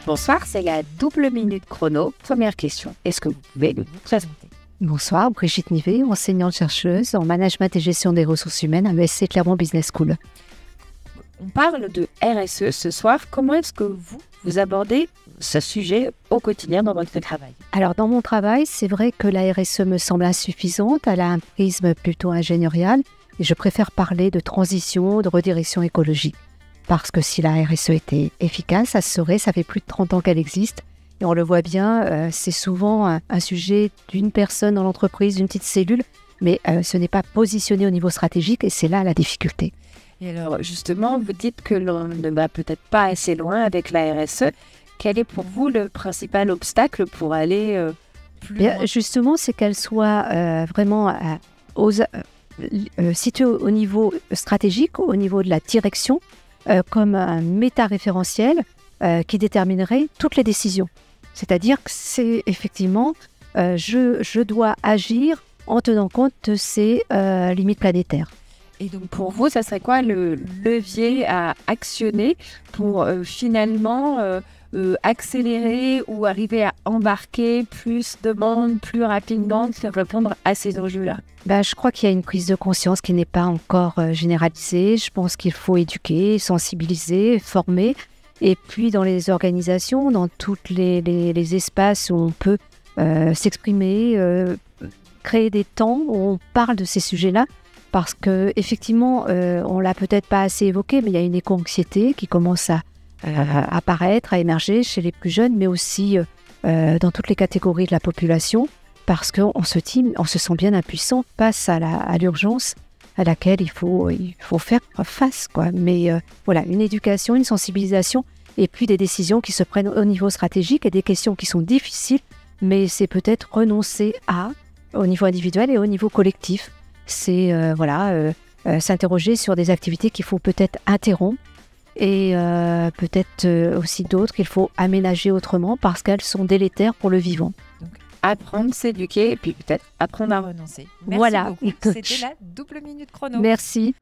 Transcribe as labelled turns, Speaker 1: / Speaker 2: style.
Speaker 1: Bonsoir, c'est la double minute chrono. Première question, est-ce que vous pouvez vous présenter?
Speaker 2: Bonsoir, Brigitte Nivet, enseignante-chercheuse en management et gestion des ressources humaines à ESC Clermont Business School.
Speaker 1: On parle de RSE ce soir. Comment est-ce que vous abordez ce sujet au quotidien dans votre travail?
Speaker 2: Alors, dans mon travail, c'est vrai que la RSE me semble insuffisante. Elle a un prisme plutôt ingénierial et je préfère parler de transition, de redirection écologique. Parce que si la RSE était efficace, ça fait plus de 30 ans qu'elle existe. Et on le voit bien, c'est souvent un sujet d'une personne dans l'entreprise, d'une petite cellule, mais ce n'est pas positionné au niveau stratégique et c'est là la difficulté.
Speaker 1: Et alors, justement, vous dites que l'on ne va peut-être pas assez loin avec la RSE. Quel est pour vous le principal obstacle pour aller plus loin?
Speaker 2: Justement, c'est qu'elle soit vraiment située au niveau stratégique, au niveau de la direction, comme un méta-référentiel qui déterminerait toutes les décisions. C'est-à-dire que c'est effectivement, je dois agir en tenant compte de ces limites planétaires.
Speaker 1: Et donc pour vous, ça serait quoi le levier à actionner pour finalement accélérer ou arriver à embarquer plus de monde plus rapidement pour répondre à ces enjeux-là?
Speaker 2: Je crois qu'il y a une prise de conscience qui n'est pas encore généralisée. Je pense qu'il faut éduquer, sensibiliser, former. Et puis dans les organisations, dans tous les espaces où on peut s'exprimer, créer des temps où on parle de ces sujets-là. Parce qu'effectivement, on ne l'a peut-être pas assez évoqué, mais il y a une éco-anxiété qui commence à apparaître, à émerger chez les plus jeunes, mais aussi dans toutes les catégories de la population, parce qu'on se sent bien impuissant face à l'urgence à laquelle il faut faire face, quoi. Mais voilà, une éducation, une sensibilisation, et puis des décisions qui se prennent au niveau stratégique et des questions qui sont difficiles, mais c'est peut-être renoncer au niveau individuel et au niveau collectif. C'est s'interroger sur des activités qu'il faut peut-être interrompre et peut-être aussi d'autres qu'il faut aménager autrement parce qu'elles sont délétères pour le vivant.
Speaker 1: Donc, apprendre, s'éduquer et puis peut-être apprendre à renoncer.
Speaker 3: Merci
Speaker 2: voilà.
Speaker 3: beaucoup. C'était la double minute chrono.
Speaker 2: Merci.